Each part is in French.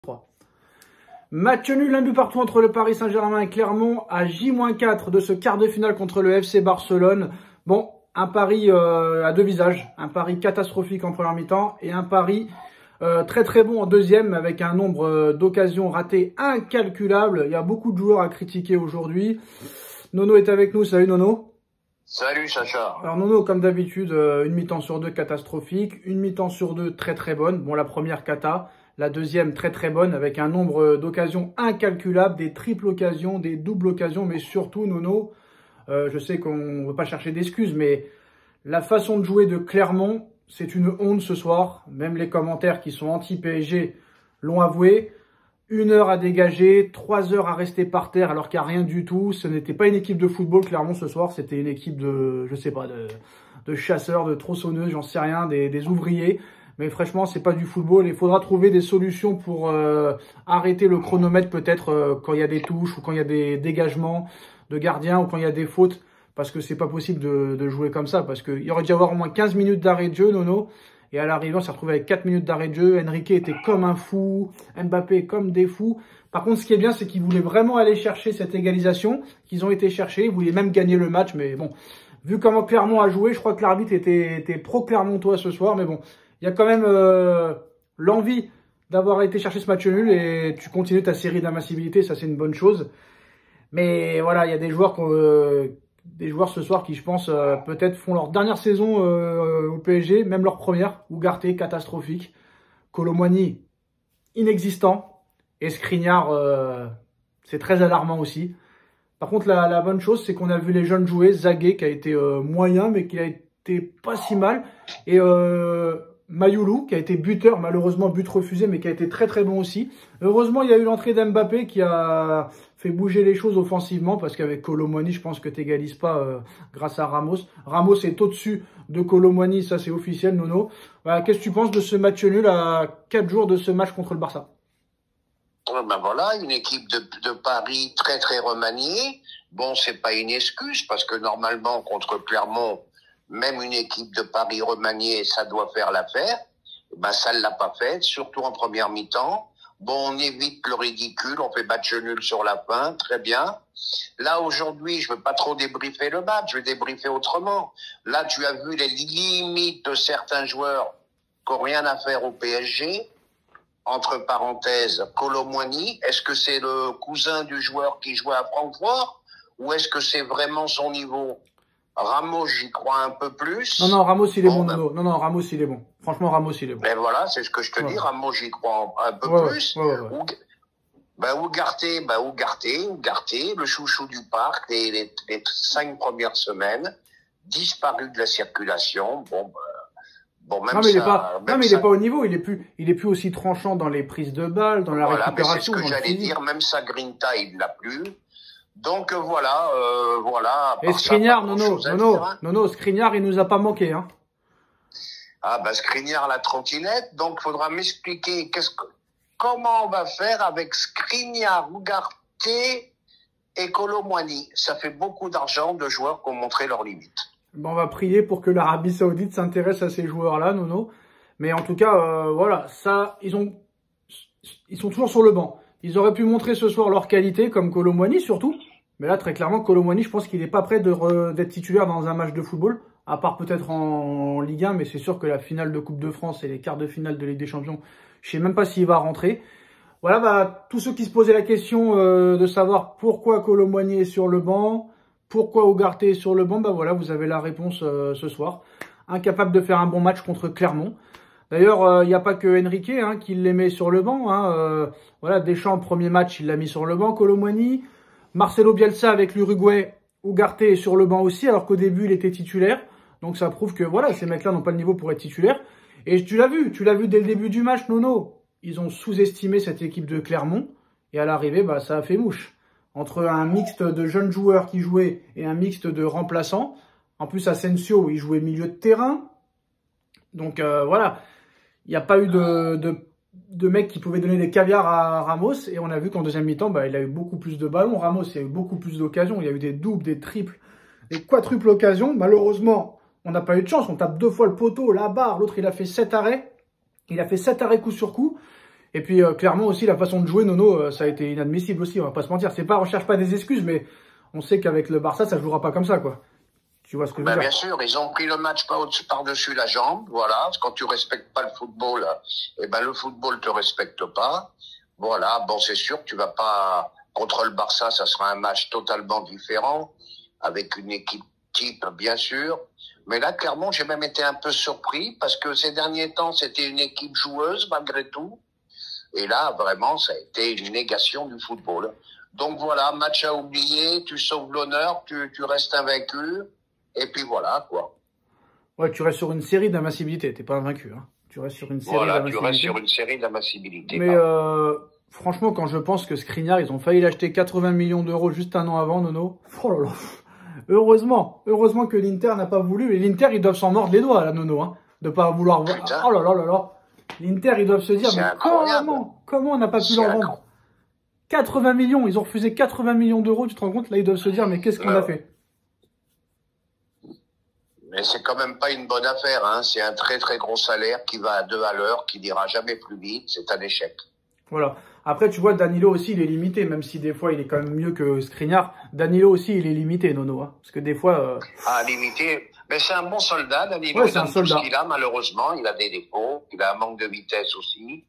3. Match nul, un but partout entre le Paris Saint-Germain et Clermont à J-4 de ce quart de finale contre le FC Barcelone. Bon, un pari à deux visages, un pari catastrophique en première mi-temps et un pari très très bon en deuxième avec un nombre d'occasions ratées incalculable. Il y a beaucoup de joueurs à critiquer aujourd'hui. Nono est avec nous, salut Nono. Salut Sacha. Alors Nono, comme d'habitude, une mi-temps sur deux catastrophique, une mi-temps sur deux très très bonne. Bon, la première cata, la deuxième très très bonne avec un nombre d'occasions incalculables, des triples occasions, des doubles occasions, mais surtout Nono, je sais qu'on ne veut pas chercher d'excuses, mais la façon de jouer de Clermont, c'est une honte ce soir. Même les commentaires qui sont anti-PSG l'ont avoué. 1 heure à dégager, 3 heures à rester par terre alors qu'il n'y a rien du tout. Ce n'était pas une équipe de football, Clermont, ce soir. C'était une équipe de, je sais pas, de chasseurs, de tronçonneuses, j'en sais rien, des ouvriers. Mais franchement, c'est pas du football. Il faudra trouver des solutions pour arrêter le chronomètre peut-être quand il y a des touches ou quand il y a des dégagements de gardiens ou quand il y a des fautes. Parce que c'est pas possible de jouer comme ça. Parce qu'il y aurait dû y avoir au moins 15 minutes d'arrêt de jeu, Nono. Et à l'arrivée, on s'est retrouvé avec 4 minutes d'arrêt de jeu. Enrique était comme un fou. Mbappé comme des fous. Par contre, ce qui est bien, c'est qu'ils voulaient vraiment aller chercher cette égalisation. Qu'ils ont été chercher. Ils voulaient même gagner le match. Mais bon, vu comment Clermont a joué, je crois que l'arbitre était pro-Clermontois ce soir. Mais bon, il y a quand même l'envie d'avoir été chercher ce match nul. Et tu continues ta série d'invincibilité. Ça, c'est une bonne chose. Mais voilà, il y a des joueurs ce soir qui, je pense, peut-être font leur dernière saison au PSG, même leur première. Ugarte, catastrophique. Kolo Muani, inexistant. Et Skriniar, c'est très alarmant aussi. Par contre, la bonne chose, c'est qu'on a vu les jeunes jouer. Zagué, qui a été moyen, mais qui a été pas si mal. Et Mayoulou, qui a été buteur, malheureusement but refusé, mais qui a été très très bon aussi. Heureusement, il y a eu l'entrée d'Mbappé qui a fait bouger les choses offensivement, parce qu'avec Kolo Muani, je pense que tu n'égalises pas grâce à Ramos. Ramos est au-dessus de Kolo Muani, ça c'est officiel, Nono. Voilà, qu'est-ce que tu penses de ce match nul à 4 jours de ce match contre le Barça? Ben voilà, une équipe de Paris très très remaniée. Bon, c'est pas une excuse, parce que normalement, contre Clermont, même une équipe de Paris remaniée, ça doit faire l'affaire. Ben, ça ne l'a pas fait, surtout en première mi-temps. Bon, on évite le ridicule, on fait match nul sur la fin, très bien. Là, aujourd'hui, je veux pas trop débriefer le match, je vais débriefer autrement. Là, tu as vu les limites de certains joueurs qui n'ont rien à faire au PSG. Entre parenthèses, Kolo Muani, est-ce que c'est le cousin du joueur qui jouait à Francfort ou est-ce que c'est vraiment son niveau? Ramos, j'y crois un peu plus. Non, Ramos, il est bon, Nono. Non, Ramos, il est bon. Franchement, Ramos, il est bon. Mais voilà, c'est ce que je te dis. Ramos, j'y crois un peu plus. Ugarte, le chouchou du parc, les 5 premières semaines, disparu de la circulation. Même non, mais il n'est pas au niveau. Il est plus aussi tranchant dans les prises de balles, dans la récupération. C'est ce que j'allais dire. Même sa grinta, il l'a plus. Donc voilà. Et Skriniar, Nono, Skriniar, il nous a pas manqué, hein. Ah bah Skriniar la trottinette, donc faudra m'expliquer comment on va faire avec Skriniar, Ugarte et Kolo Muani. Ça fait beaucoup d'argent de joueurs qui ont montré leurs limites. Bon, on va prier pour que l'Arabie Saoudite s'intéresse à ces joueurs-là, Nono. Mais en tout cas, voilà, ça, ils sont toujours sur le banc. Ils auraient pu montrer ce soir leur qualité, comme Kolo Muani surtout. Mais là, très clairement, Kolo Muani, je pense qu'il n'est pas prêt d'être titulaire dans un match de football. À part peut-être en Ligue 1, mais c'est sûr que la finale de Coupe de France et les quarts de finale de Ligue des Champions, je sais même pas s'il va rentrer. Voilà, tous ceux qui se posaient la question de savoir pourquoi Kolo Muani est sur le banc, pourquoi Ugarte est sur le banc, voilà, vous avez la réponse ce soir. Incapable de faire un bon match contre Clermont. D'ailleurs, il n'y a pas que Enrique qui les met sur le banc. Voilà, Deschamps, le premier match, il l'a mis sur le banc, Kolo Muani. Marcelo Bielsa avec l'Uruguay, Ugarte est sur le banc aussi, alors qu'au début, il était titulaire. Donc ça prouve que voilà, ces mecs-là n'ont pas le niveau pour être titulaires. Et tu l'as vu dès le début du match, Nono. Ils ont sous-estimé cette équipe de Clermont. Et à l'arrivée, ça a fait mouche. Entre un mixte de jeunes joueurs qui jouaient et un mixte de remplaçants. En plus, Asensio, il jouait milieu de terrain. Donc voilà, il n'y a pas eu de mecs qui pouvaient donner des caviars à Ramos. Et on a vu qu'en deuxième mi-temps, il a eu beaucoup plus de ballons. Ramos, il y a eu beaucoup plus d'occasions. Il y a eu des doubles, des triples, des quadruples occasions. Malheureusement, on n'a pas eu de chance. On tape 2 fois le poteau, la barre. L'autre, il a fait 7 arrêts. Il a fait 7 arrêts coup sur coup. Et puis clairement aussi la façon de jouer, Nono, ça a été inadmissible aussi, on va pas se mentir. C'est pas, on cherche pas des excuses, mais on sait qu'avec le Barça, ça jouera pas comme ça, quoi. Tu vois ce que je veux dire? Bien sûr, ils ont pris le match par-dessus la jambe, voilà. Quand tu respectes pas le football, eh ben le football te respecte pas. Voilà, bon, c'est sûr que tu vas pas contre le Barça, ça sera un match totalement différent, avec une équipe type, bien sûr. Mais là, clairement, j'ai même été un peu surpris parce que ces derniers temps, c'était une équipe joueuse malgré tout. Et là, vraiment, ça a été une négation du football. Donc voilà, match à oublier, tu sauves l'honneur, tu restes invaincu. Et puis voilà, quoi. Ouais, tu restes sur une série d'invincibilité, t'es pas invaincu, hein. Tu restes sur une série d'invincibilité. Voilà, tu restes sur une série d'invincibilité. Mais franchement, quand je pense que Skriniar, ils ont failli l'acheter 80 millions d'euros juste un an avant, Nono. Oh là là. Heureusement que l'Inter n'a pas voulu. Et l'Inter, ils doivent s'en mordre les doigts, là, Nono, hein, de pas vouloir voir. Oh là là là là. L'Inter, ils doivent se dire, mais comment on n'a pas pu leur vendre 80 millions, ils ont refusé 80 millions d'euros, tu te rends compte? Là, ils doivent se dire, mais qu'est-ce qu'on a fait? Mais c'est quand même pas une bonne affaire, hein. C'est un très très gros salaire qui va à 2 à l'heure, qui n'ira jamais plus vite. C'est un échec. Voilà. Après, tu vois, Danilo aussi, il est limité, même si des fois, il est quand même mieux que Skriniar. Danilo aussi, il est limité, Nono, hein, parce que des fois... limité. Mais c'est un bon soldat, Danilo. Ouais, c'est un soldat. Tout ce qu'il a, malheureusement, il a des défauts. Il a un manque de vitesse aussi.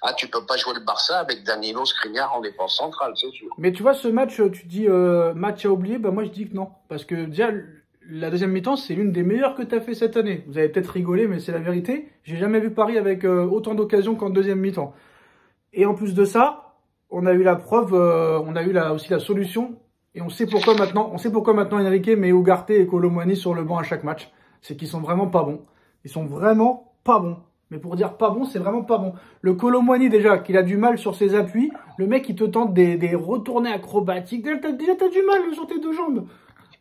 Ah, tu peux pas jouer le Barça avec Danilo, Skriniar en défense centrale, c'est sûr. Mais tu vois, ce match, tu dis match à oublier, bah moi, je dis que non. Parce que déjà... La deuxième mi-temps, c'est l'une des meilleures que tu as fait cette année. Vous avez peut-être rigolé, mais c'est la vérité. J'ai jamais vu Paris avec autant d'occasions qu'en deuxième mi-temps. Et en plus de ça, on a eu la preuve, on a eu aussi la solution. Et on sait pourquoi maintenant. On sait pourquoi maintenant Enrique met Ugarte et Kolo Muani sur le banc à chaque match. C'est qu'ils sont vraiment pas bons. Ils sont vraiment pas bons. Mais pour dire pas bon, c'est vraiment pas bon. Le Kolo Muani, déjà, qu'il a du mal sur ses appuis. Le mec, il te tente des retournées acrobatiques. Déjà, t'as du mal sur tes deux jambes.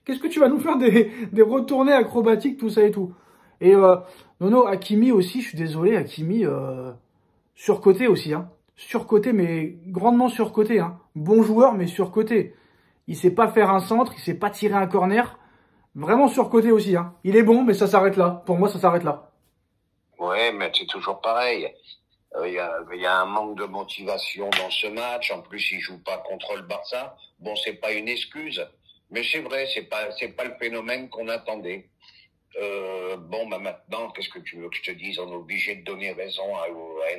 Qu'est-ce que tu vas nous faire des retournées acrobatiques, tout ça et tout. Et Nono, Hakimi aussi, je suis désolé, Hakimi, surcoté aussi, hein. Surcoté, mais grandement surcoté, hein. Bon joueur, mais surcoté. Il sait pas faire un centre, il sait pas tirer un corner. Vraiment surcoté aussi, hein. Il est bon, mais ça s'arrête là. Pour moi, ça s'arrête là. Ouais, mais c'est toujours pareil. Il y a un manque de motivation dans ce match. En plus, il joue pas contre le Barça. Bon, c'est pas une excuse. Mais c'est vrai, c'est pas le phénomène qu'on attendait. Maintenant, qu'est-ce que tu veux que je te dise? On est obligé de donner raison à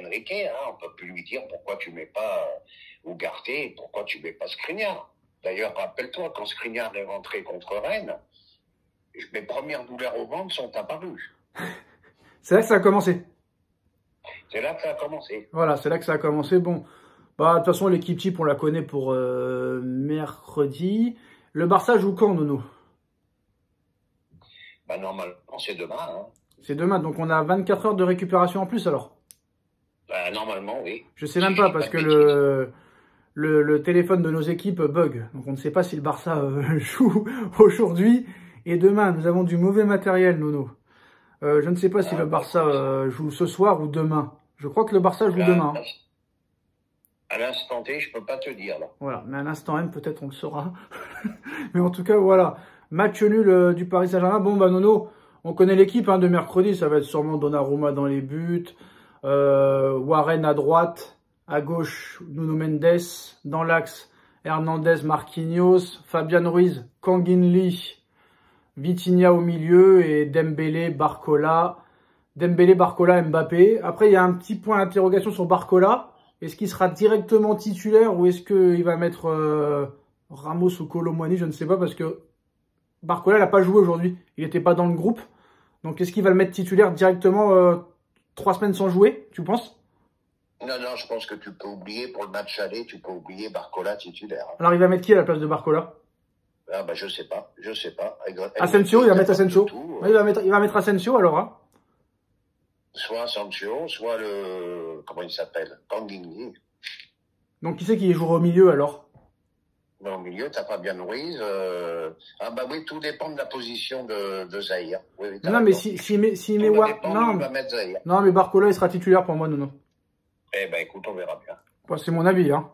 Enrique, hein. On peut plus lui dire pourquoi tu mets pas Ugarte, pourquoi tu mets pas Skriniar. D'ailleurs, rappelle-toi, quand Skriniar est rentré contre Rennes, mes premières douleurs au ventre sont apparues. C'est là que ça a commencé. C'est là que ça a commencé. Voilà, c'est là que ça a commencé. Bon, bah de toute façon, l'équipe type, on la connaît pour mercredi. Le Barça joue quand, Nono? Bah normalement, c'est demain. Hein. C'est demain, donc on a 24 heures de récupération en plus, alors? Bah normalement, oui. Je sais même pas, parce que le téléphone de nos équipes bug. Donc on ne sait pas si le Barça joue aujourd'hui. Et demain, nous avons du mauvais matériel, Nono. Je ne sais pas si le Barça joue ce soir ou demain. Je crois que le Barça joue demain. Hein. À l'instant T, je peux pas te dire, là. Voilà, mais à l'instant M, peut-être on le saura. Mais en tout cas, voilà. Match nul du Paris Saint-Germain. Bon, bah Nono, on connaît l'équipe hein, de mercredi. Ça va être sûrement Donnarumma dans les buts. Warren à droite. À gauche, Nuno Mendes. Dans l'axe, Hernandez, Marquinhos. Fabian Ruiz, Kangin Lee. Vitinha au milieu. Et Dembélé, Barcola. Dembélé, Barcola, Mbappé. Après, il y a un petit point d'interrogation sur Barcola. Est-ce qu'il sera directement titulaire ou est-ce qu'il va mettre Ramos ou Kolo Muani? Je ne sais pas parce que Barcola n'a pas joué aujourd'hui. Il n'était pas dans le groupe. Donc est-ce qu'il va le mettre titulaire directement 3 semaines sans jouer, tu penses? Non, je pense que tu peux oublier pour le match aller, tu peux oublier Barcola titulaire. Alors il va mettre qui à la place de Barcola? Ah bah je sais pas. Asensio, il va mettre Asensio. Ouais, il va mettre Asensio alors, hein. Soit Asensio, soit le... Comment il s'appelle? Kangin. Donc qui c'est qui jouera au milieu alors? Au milieu, t'as Fabian Ruiz. Ah bah oui, tout dépend de la position de Zahir. Oui, non, mais s'il met non, mais Barcola, il sera titulaire pour moi, non. Eh ben écoute, on verra bien. Bon, c'est mon avis, hein.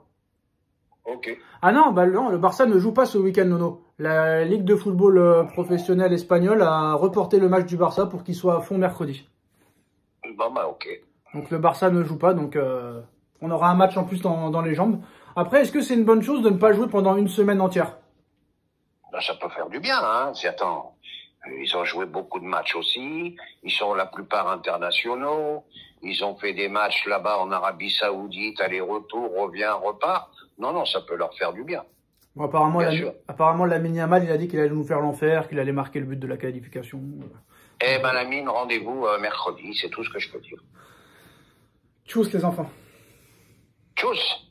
Ok. Ah non, bah non, le Barça ne joue pas ce week-end, Nono. La Ligue de football professionnelle espagnole a reporté le match du Barça pour qu'il soit à fond mercredi. Bon bah ok. Donc le Barça ne joue pas, donc On aura un match en plus dans les jambes. Après, est-ce que c'est une bonne chose de ne pas jouer pendant une semaine entière? Ben, ça peut faire du bien, hein. Attends, ils ont joué beaucoup de matchs aussi. Ils sont la plupart internationaux. Ils ont fait des matchs là-bas en Arabie Saoudite, aller-retour, revient, repart. Non, non, ça peut leur faire du bien. Bon, apparemment, Lamine Yamal, il a dit qu'il allait nous faire l'enfer, qu'il allait marquer le but de la qualification. Eh ben, Lamine, rendez-vous mercredi, c'est tout ce que je peux dire. Tchuss les enfants. Tchuss!